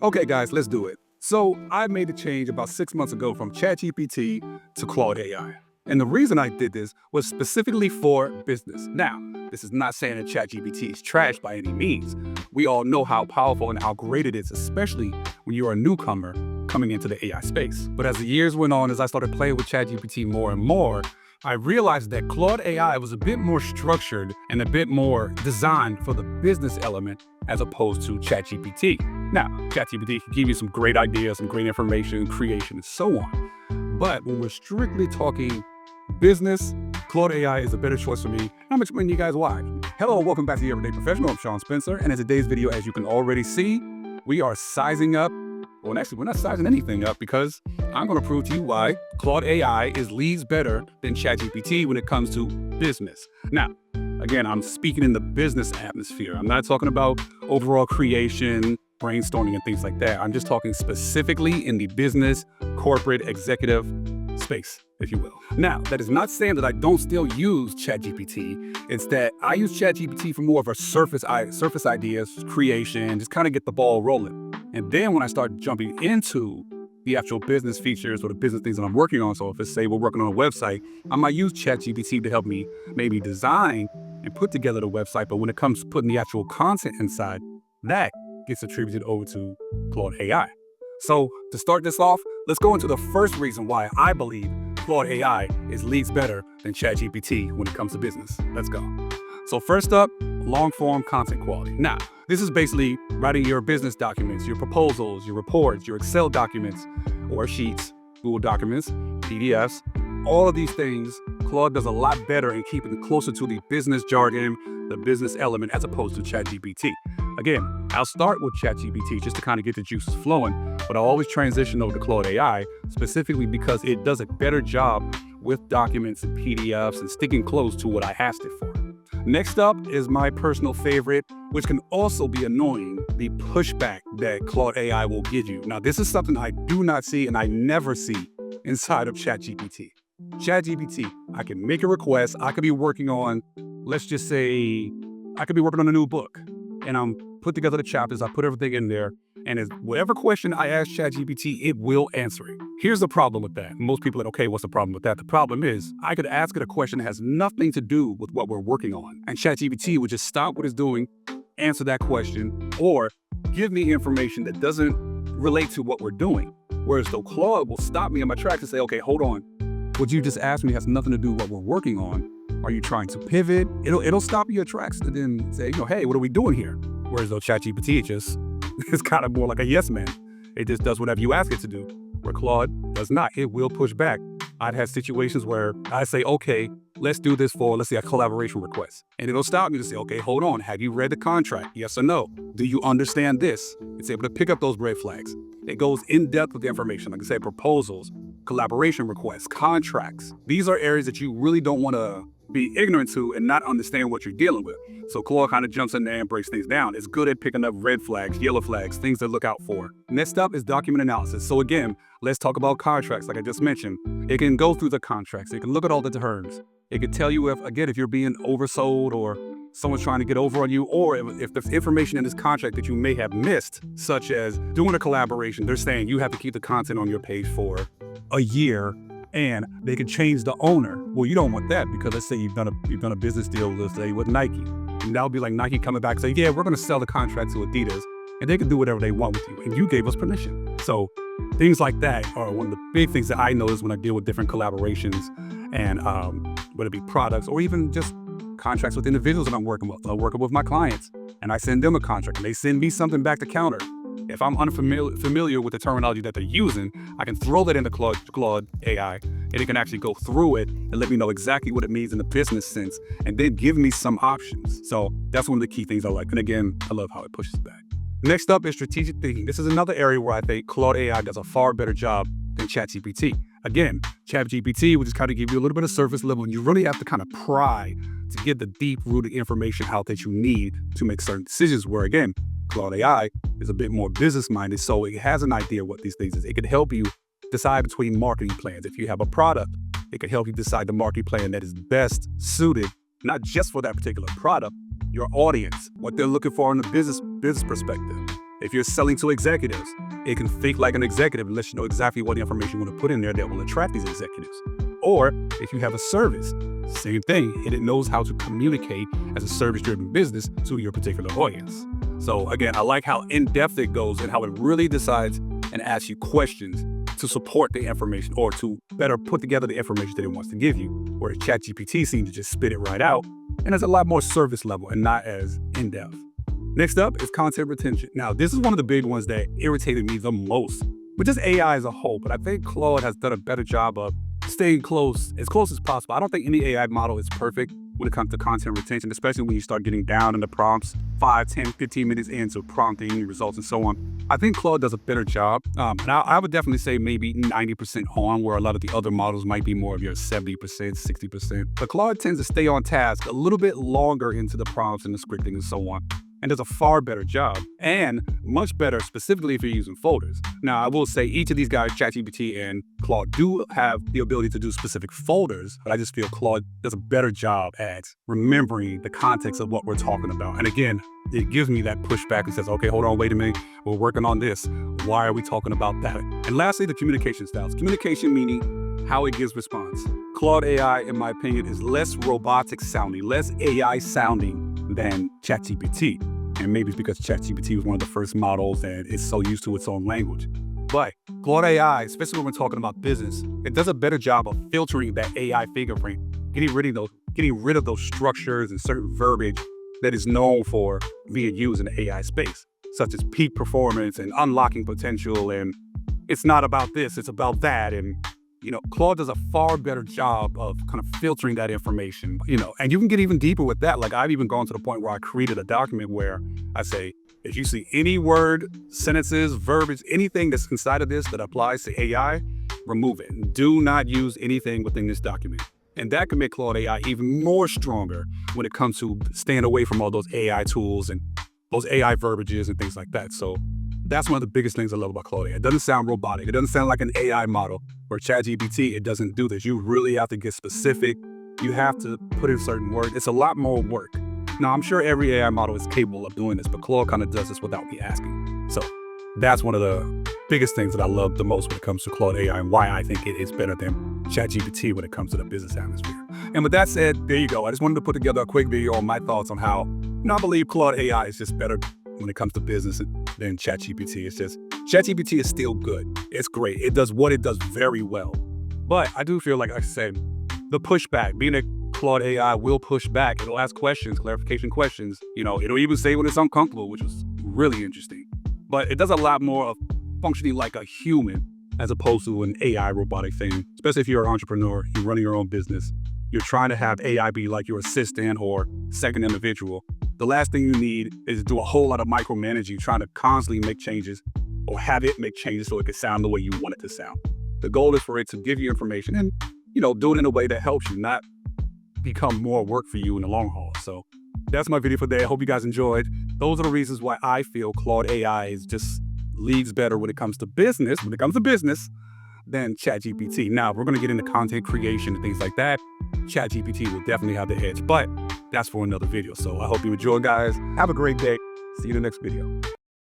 Okay, guys, let's do it. So I made a change about 6 months ago from ChatGPT to Claude AI. And the reason I did this was specifically for business. Now, this is not saying that ChatGPT is trash by any means. We all know how powerful and how great it is, especially when you're a newcomer coming into the AI space. But as the years went on, as I started playing with ChatGPT more and more, I realized that Claude AI was a bit more structured and a bit more designed for the business element as opposed to ChatGPT. Now, ChatGPT can give you some great ideas, some great information, creation, and so on. But when we're strictly talking business, Claude AI is a better choice for me. And I'm explaining to you guys why. Hello, welcome back to the Everyday Professional. I'm Shaun Spencer, and in today's video, as you can already see, we are sizing up. Well, actually, we're not sizing anything up because I'm going to prove to you why Claude AI is leagues better than ChatGPT when it comes to business. Now, again, I'm speaking in the business atmosphere. I'm not talking about overall creation, brainstorming, and things like that. I'm just talking specifically in the business, corporate, executive space, if you will. Now, that is not saying that I don't still use ChatGPT. It's that I use ChatGPT for more of a surface ideas, creation, just kind of get the ball rolling. And then when I start jumping into the actual business features or the business things that I'm working on, so if it's say we're working on a website, I might use ChatGPT to help me maybe design and put together the website. But when it comes to putting the actual content inside, that gets attributed over to Claude AI. So to start this off, let's go into the first reason why I believe Claude AI is leagues better than ChatGPT when it comes to business. Let's go. So first up, long-form content quality. Now, this is basically writing your business documents, your proposals, your reports, your Excel documents, or sheets, Google documents, PDFs. All of these things, Claude does a lot better in keeping it closer to the business jargon, the business element, as opposed to ChatGPT. Again, I'll start with ChatGPT just to kind of get the juices flowing, but I'll always transition over to Claude AI, specifically because it does a better job with documents and PDFs and sticking close to what I asked it for. Next up is my personal favorite, which can also be annoying, the pushback that Claude AI will give you. Now, this is something I do not see and I never see inside of ChatGPT. ChatGPT, I can make a request. I could be working on, let's just say, I could be working on a new book and I'm put together the chapters. I put everything in there. And whatever question I ask ChatGPT, it will answer it. Here's the problem with that. Most people are okay, what's the problem with that? The problem is I could ask it a question that has nothing to do with what we're working on. And ChatGPT would just stop what it's doing, answer that question, or give me information that doesn't relate to what we're doing. Whereas though Claude will stop me in my tracks and say, okay, hold on. What you just asked me has nothing to do with what we're working on. Are you trying to pivot? It'll stop you in your tracks and then say, hey, what are we doing here? Whereas though ChatGPT it's kind of more like a yes man. It just does whatever you ask it to do, where Claude does not. It will push back. I've had situations where I say, okay, let's do this for, let's say, a collaboration request. And it'll stop me to say, okay, hold on. Have you read the contract? Yes or no? Do you understand this? It's able to pick up those red flags. It goes in depth with the information, like I said, proposals, collaboration requests, contracts. These are areas that you really don't want to be ignorant to and not understand what you're dealing with. So Claude kind of jumps in there and breaks things down. It's good at picking up red flags, yellow flags, things to look out for. Next up is document analysis. So again, let's talk about contracts. Like I just mentioned, it can go through the contracts. It can look at all the terms. It can tell you if you're being oversold or someone's trying to get over on you, or if there's information in this contract that you may have missed, such as doing a collaboration, they're saying you have to keep the content on your page for a year, and they can change the owner. Well, you don't want that because let's say you've done a business deal, let's say with Nike. And that would be like Nike coming back and say, yeah, we're going to sell the contract to Adidas, and they can do whatever they want with you, and you gave us permission. So things like that are one of the big things that I notice when I deal with different collaborations, and whether it be products or even just contracts with individuals that I'm working with. I'm working with my clients, and I send them a contract, and they send me something back to counter. If I'm unfamiliar with the terminology that they're using, I can throw that into Claude AI, and it can actually go through it and let me know exactly what it means in the business sense, and then give me some options. So that's one of the key things I like. And again, I love how it pushes back. Next up is strategic thinking. This is another area where I think Claude AI does a far better job than ChatGPT. Again, ChatGPT will just kind of give you a little bit of surface level, and you really have to kind of pry to get the deep-rooted information out that you need to make certain decisions, where again, Claude AI is a bit more business-minded, so it has an idea what these things is. It can help you decide between marketing plans. If you have a product, it can help you decide the marketing plan that is best suited, not just for that particular product, your audience, what they're looking for in the business perspective. If you're selling to executives, it can think like an executive and let you know exactly what information you want to put in there that will attract these executives. Or if you have a service, same thing. It knows how to communicate as a service-driven business to your particular audience. So again, I like how in-depth it goes and how it really decides and asks you questions to support the information or to better put together the information that it wants to give you. Whereas ChatGPT seems to just spit it right out, and it's a lot more service level and not as in-depth. Next up is content retention. Now, this is one of the big ones that irritated me the most, but just AI as a whole. But I think Claude has done a better job of staying as close as possible. I don't think any AI model is perfect when it comes to content retention, especially when you start getting down in the prompts 5, 10, 15 minutes into prompting results and so on. I think Claude does a better job. And I would definitely say maybe 90% on, where a lot of the other models might be more of your 70%, 60%. But Claude tends to stay on task a little bit longer into the prompts and the scripting and so on, and does a far better job, and much better specifically if you're using folders. Now, I will say each of these guys, ChatGPT and Claude, do have the ability to do specific folders, but I just feel Claude does a better job at remembering the context of what we're talking about. And again, it gives me that pushback and says, okay, hold on, wait a minute, we're working on this. Why are we talking about that? And lastly, the communication styles. Communication meaning how it gives response. Claude AI, in my opinion, is less robotic sounding, less AI sounding than ChatGPT. And maybe it's because ChatGPT was one of the first models and it's so used to its own language. But Claude AI, especially when we're talking about business, it does a better job of filtering that AI fingerprint, getting rid of those structures and certain verbiage that is known for being used in the AI space, such as peak performance and unlocking potential, and it's not about this, it's about that. And Claude does a far better job of kind of filtering that information, and you can get even deeper with that. Like, I've even gone to the point where I created a document where I say, if you see any word, sentences, verbiage, anything that's inside of this that applies to AI, remove it. Do not use anything within this document. And that can make Claude AI even more stronger when it comes to staying away from all those AI tools and those AI verbiages and things like that. So that's one of the biggest things I love about Claude AI. It doesn't sound robotic. It doesn't sound like an AI model. Or ChatGPT, it doesn't do this. You really have to get specific. You have to put in certain words. It's a lot more work. Now, I'm sure every AI model is capable of doing this, but Claude kind of does this without me asking. So that's one of the biggest things that I love the most when it comes to Claude AI, and why I think it is better than ChatGPT when it comes to the business atmosphere. And with that said, there you go. I just wanted to put together a quick video on my thoughts on how I believe Claude AI is just better when it comes to business than ChatGPT. It's just, ChatGPT is still good. It's great. It does what it does very well. But I do feel like I said, the pushback, being a Claude AI will push back. It'll ask questions, clarification questions. It'll even say when it's uncomfortable, which was really interesting. But it does a lot more of functioning like a human as opposed to an AI robotic thing, especially if you're an entrepreneur, you're running your own business, you're trying to have AI be like your assistant or second individual. The last thing you need is do a whole lot of micromanaging, trying to constantly make changes or have it make changes so it can sound the way you want it to sound. The goal is for it to give you information and, do it in a way that helps you, not become more work for you in the long haul. So that's my video for today. I hope you guys enjoyed. Those are the reasons why I feel Claude AI is just leads better when it comes to business, than ChatGPT. Now, if we're going to get into content creation and things like that, ChatGPT will definitely have the edge, but that's for another video. So I hope you enjoy, guys. Have a great day. See you in the next video.